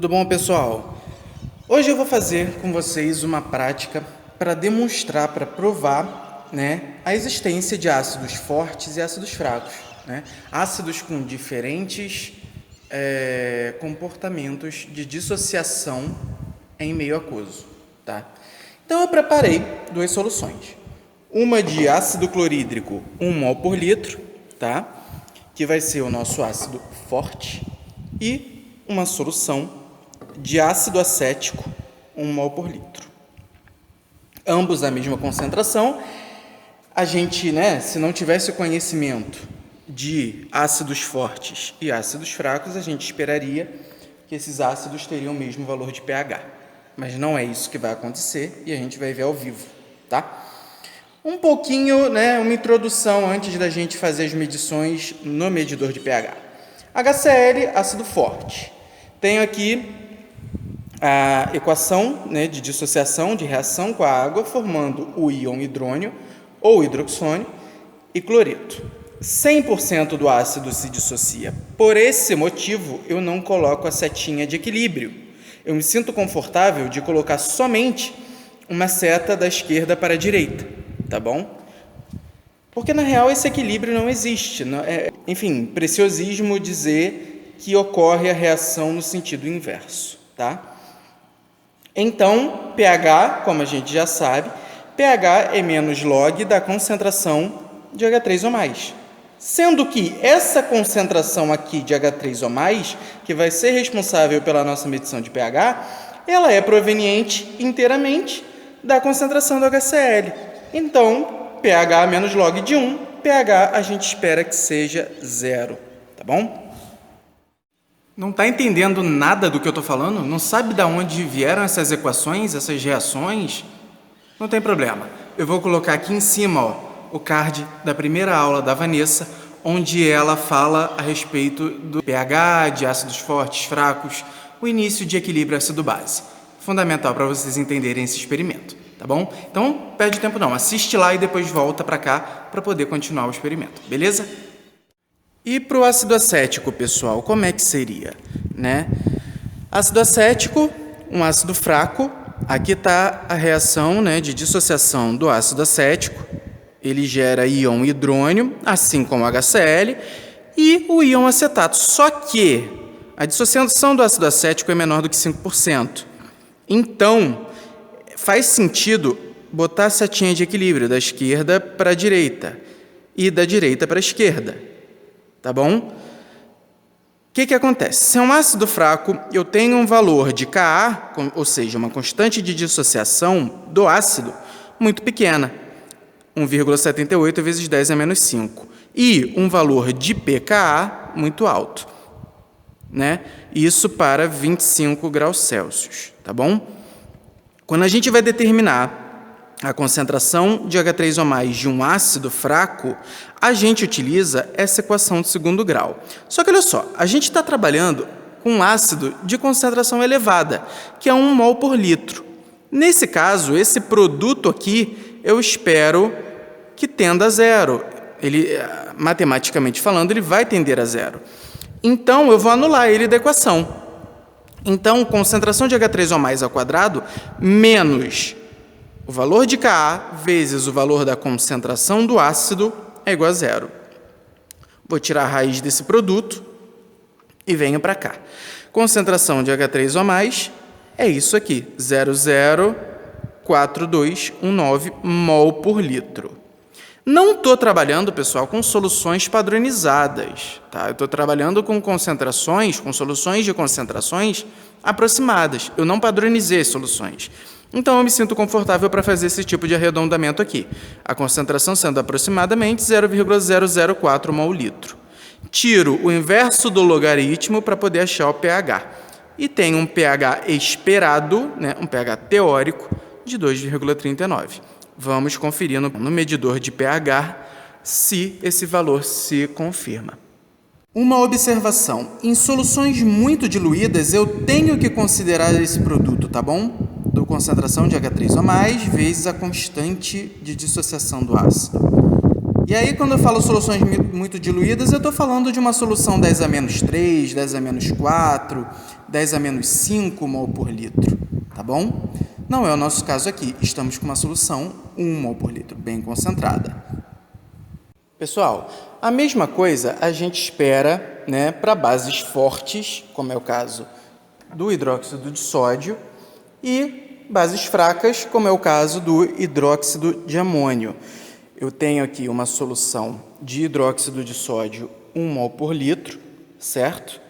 Tudo bom, pessoal? Hoje eu vou fazer com vocês uma prática para demonstrar, para provar, a existência de ácidos fortes e ácidos fracos, ácidos com diferentes comportamentos de dissociação em meio aquoso, tá? Então eu preparei duas soluções, uma de ácido clorídrico 1 mol por litro, tá? Que vai ser o nosso ácido forte, e uma solução de ácido acético 1 mol por litro. Ambos a mesma concentração. A gente, se não tivesse o conhecimento de ácidos fortes e ácidos fracos, a gente esperaria que esses ácidos teriam o mesmo valor de pH. Mas não é isso que vai acontecer e a gente vai ver ao vivo, tá? Um pouquinho, uma introdução antes da gente fazer as medições no medidor de pH. HCl, ácido forte. Tenho aqui a equação de dissociação, de reação com a água, formando o íon hidrônio ou hidroxônio e cloreto. 100% do ácido se dissocia. Por esse motivo, eu não coloco a setinha de equilíbrio. Eu me sinto confortável de colocar somente uma seta da esquerda para a direita, tá bom? Porque, na real, esse equilíbrio não existe. Preciosismo dizer que ocorre a reação no sentido inverso, tá? Então, pH, como a gente já sabe, pH é menos log da concentração de H3 ou mais. Sendo que essa concentração aqui de H3 ou mais, que vai ser responsável pela nossa medição de pH, ela é proveniente inteiramente da concentração do HCl. Então, pH menos log de 1, pH a gente espera que seja 0, tá bom? Não está entendendo nada do que eu estou falando? Não sabe de onde vieram essas equações, essas reações? Não tem problema. Eu vou colocar aqui em cima o card da primeira aula da Vanessa, onde ela fala a respeito do pH, de ácidos fortes, fracos, o início de equilíbrio ácido-base. Fundamental para vocês entenderem esse experimento, tá bom? Então, perde tempo não. Assiste lá e depois volta para cá para poder continuar o experimento, beleza? E para o ácido acético, pessoal, como é que seria? Ácido acético, um ácido fraco. Aqui está a reação de dissociação do ácido acético. Ele gera íon hidrônio, assim como o HCl, e o íon acetato. Só que a dissociação do ácido acético é menor do que 5%. Então, faz sentido botar a setinha de equilíbrio da esquerda para a direita e da direita para a esquerda. Tá bom? O que acontece? Se é um ácido fraco, eu tenho um valor de Ka, ou seja, uma constante de dissociação do ácido, muito pequena, 1,78 vezes 10 a menos 5, e um valor de pKa muito alto, Isso para 25 graus Celsius, tá bom? Quando a gente vai determinar a concentração de H3 ou mais de um ácido fraco, a gente utiliza essa equação de segundo grau. Só que olha só, a gente está trabalhando com um ácido de concentração elevada, que é 1 mol por litro. Nesse caso, esse produto aqui, eu espero que tenda a zero. Ele, matematicamente falando, ele vai tender a zero. Então, eu vou anular ele da equação. Então, concentração de H3 ou mais ao quadrado menos o valor de Ka vezes o valor da concentração do ácido é igual a zero. Vou tirar a raiz desse produto e venho para cá. Concentração de H3 ou mais é isso aqui, 0,04219 mol por litro. Não estou trabalhando, pessoal, com soluções padronizadas, tá? Eu estou trabalhando com soluções de concentrações aproximadas. Eu não padronizei as soluções. Então, eu me sinto confortável para fazer esse tipo de arredondamento aqui. A concentração sendo aproximadamente 0,004 mol litro. Tiro o inverso do logaritmo para poder achar o pH. E tenho um pH esperado, um pH teórico, de 2,39. Vamos conferir no medidor de pH se esse valor se confirma. Uma observação. Em soluções muito diluídas, eu tenho que considerar esse produto, tá bom? Do concentração de H3 ou mais vezes a constante de dissociação do ácido. E aí, quando eu falo soluções muito diluídas, eu estou falando de uma solução 10 a menos 3, 10 a menos 4, 10 a menos 5 mol por litro, tá bom? Não é o nosso caso aqui, estamos com uma solução 1 mol por litro, bem concentrada. Pessoal, a mesma coisa a gente espera, né, para bases fortes, como é o caso do hidróxido de sódio, e bases fracas, como é o caso do hidróxido de amônio. Eu tenho aqui uma solução de hidróxido de sódio 1 mol por litro, certo?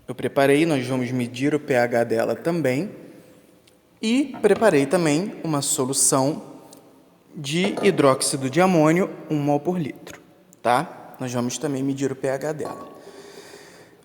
Eu preparei, nós vamos medir o pH dela também. E preparei também uma solução de hidróxido de amônio 1 mol por litro, tá? Nós vamos também medir o pH dela.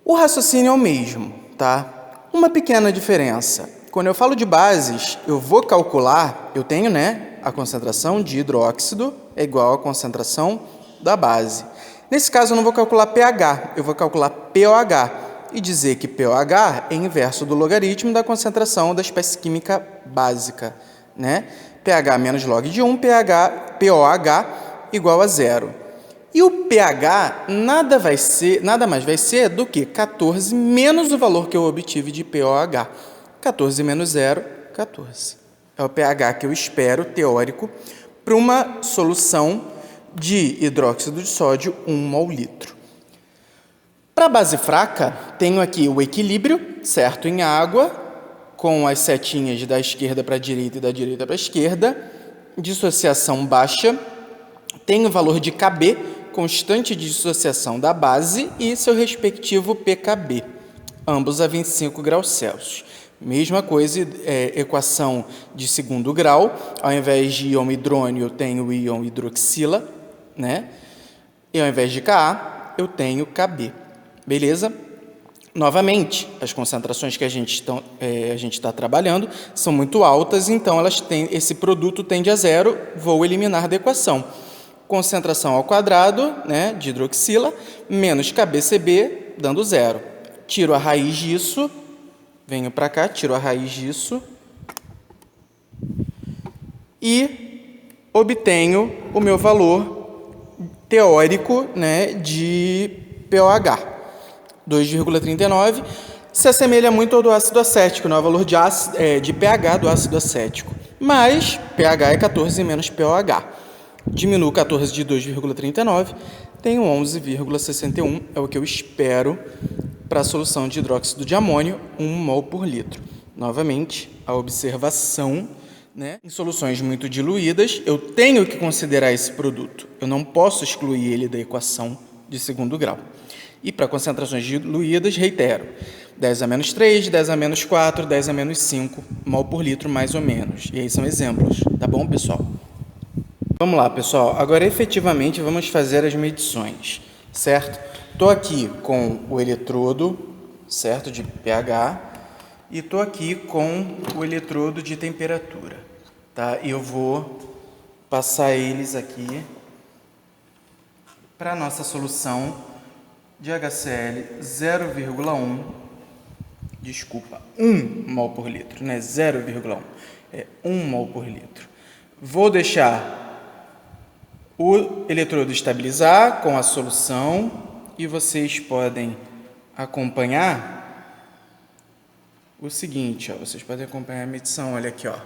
O raciocínio é o mesmo, tá? Uma pequena diferença. Quando eu falo de bases, eu vou calcular, eu tenho, né, a concentração de hidróxido é igual à concentração da base. Nesse caso, eu não vou calcular pH, eu vou calcular pOH e dizer que pOH é inverso do logaritmo da concentração da espécie química básica, né? pH menos log de 1, pOH igual a 0. E o pH nada mais vai ser do que 14 menos o valor que eu obtive de pOH. 14 menos 0, 14. É o pH que eu espero, teórico, para uma solução de hidróxido de sódio 1 mol litro. Para a base fraca, tenho aqui o equilíbrio, certo, em água, com as setinhas da esquerda para a direita e da direita para a esquerda, dissociação baixa, tenho o valor de Kb, constante de dissociação da base, e seu respectivo pKb, ambos a 25 graus Celsius. Mesma coisa, equação de segundo grau, ao invés de íon hidrônio, eu tenho íon hidroxila, né? E ao invés de Ka, eu tenho Kb. Beleza? Novamente, as concentrações que a gente está trabalhando são muito altas, então esse produto tende a 0, vou eliminar da equação. Concentração ao quadrado, né, de hidroxila, menos KBCB, dando 0. Tiro a raiz disso, venho para cá, tiro a raiz disso e obtenho o meu valor teórico, né, de pOH. 2,39, se assemelha muito ao do ácido acético, não é o valor de pH do ácido acético. Mas pH é 14 menos pOH. Diminuo 14 de 2,39, tenho 11,61, é o que eu espero para a solução de hidróxido de amônio, 1 mol por litro. Novamente, a observação, né? Em soluções muito diluídas, eu tenho que considerar esse produto. Eu não posso excluir ele da equação de segundo grau. E para concentrações diluídas, reitero, 10 a menos 3, 10 a menos 4, 10 a menos 5 mol por litro, mais ou menos. E aí são exemplos, tá bom, pessoal? Vamos lá, pessoal. Agora, efetivamente, vamos fazer as medições, certo? Estou aqui com o eletrodo, certo, de pH, e estou aqui com o eletrodo de temperatura, tá? E eu vou passar eles aqui para a nossa solução de HCl 0,1, desculpa, 1 mol por litro, né? 0,1, é 1 mol por litro. Vou deixar o eletrodo estabilizar com a solução e vocês podem acompanhar o seguinte, ó, vocês podem acompanhar a medição, olha aqui, ó.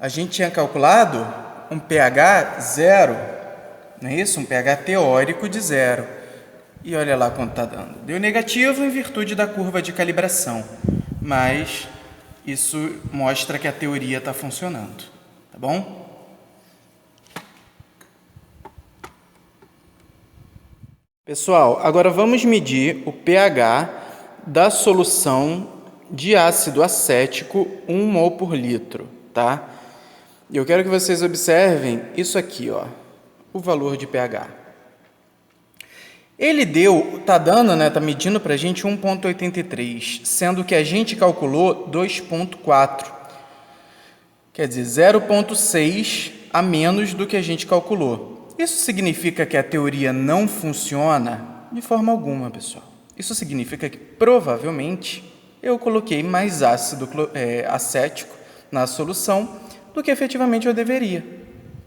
A gente tinha calculado um pH 0, não é isso? Um pH teórico de 0. E olha lá quanto está dando. Deu negativo em virtude da curva de calibração, mas isso mostra que a teoria está funcionando, tá bom? Pessoal, agora vamos medir o pH da solução de ácido acético 1 mol por litro, tá? E eu quero que vocês observem isso aqui, ó, o valor de pH. Ele tá dando, né, tá medindo para a gente 1,83, sendo que a gente calculou 2,4. Quer dizer, 0,6 a menos do que a gente calculou. Isso significa que a teoria não funciona? De forma alguma, pessoal. Isso significa que, provavelmente, eu coloquei mais ácido acético na solução do que efetivamente eu deveria.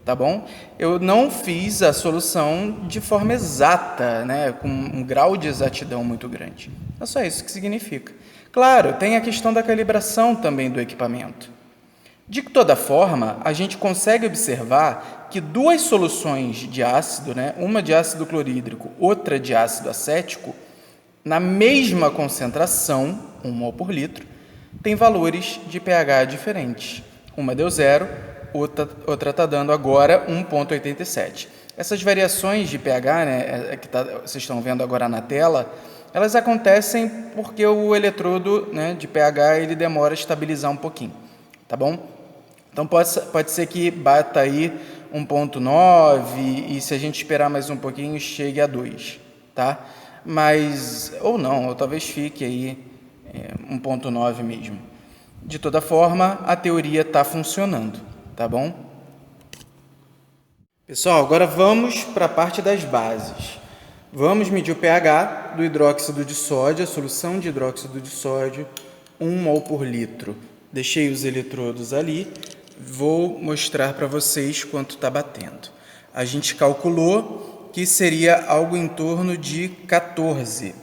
tá bom? Eu não fiz a solução de forma exata, né, com um grau de exatidão muito grande. É só isso que significa. Claro, tem a questão da calibração também do equipamento. De toda forma, a gente consegue observar que duas soluções de ácido, né, uma de ácido clorídrico, outra de ácido acético, na mesma concentração, 1 mol por litro, tem valores de pH diferentes. Uma deu 0, outra está dando agora 1,87. Essas variações de pH, né, vocês estão vendo agora na tela, elas acontecem porque o eletrodo, né, de pH ele demora a estabilizar um pouquinho, tá bom? Então pode ser que bata aí 1,9 e se a gente esperar mais um pouquinho chegue a 2, tá? Mas, ou não, ou talvez fique aí 1,9 mesmo. De toda forma, a teoria está funcionando, tá bom? Pessoal, agora vamos para a parte das bases. Vamos medir o pH do hidróxido de sódio, a solução de hidróxido de sódio, 1 mol por litro. Deixei os eletrodos ali, vou mostrar para vocês quanto está batendo. A gente calculou que seria algo em torno de 14,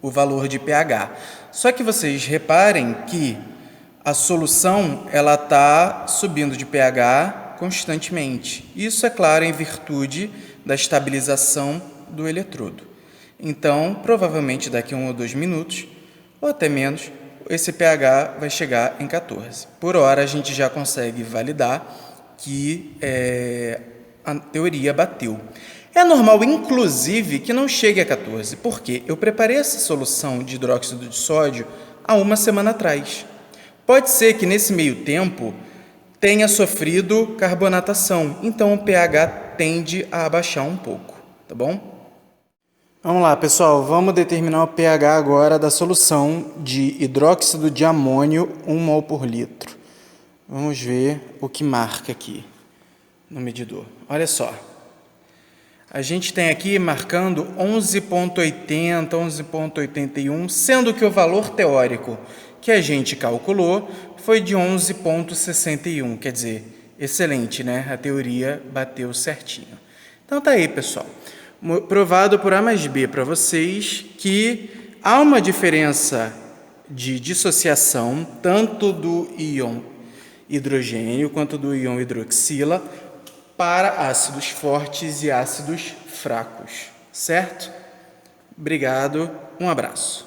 o valor de pH. Só que vocês reparem que a solução ela está subindo de pH constantemente. Isso, é claro, em virtude da estabilização do eletrodo. Então, provavelmente daqui a 1 ou 2 minutos, ou até menos, esse pH vai chegar em 14. Por hora, a gente já consegue validar que a teoria bateu. É normal, inclusive, que não chegue a 14, porque eu preparei essa solução de hidróxido de sódio há 1 semana atrás. Pode ser que nesse meio tempo tenha sofrido carbonatação, então o pH tende a abaixar um pouco, tá bom? Vamos lá, pessoal, vamos determinar o pH agora da solução de hidróxido de amônio 1 mol por litro. Vamos ver o que marca aqui no medidor. Olha só. A gente tem aqui marcando 11,80, 11,81, sendo que o valor teórico que a gente calculou foi de 11,61. Quer dizer, excelente, né? A teoria bateu certinho. Então tá aí, pessoal. Provado por A mais B para vocês que há uma diferença de dissociação tanto do íon hidrogênio quanto do íon hidroxila para ácidos fortes e ácidos fracos, certo? Obrigado, um abraço.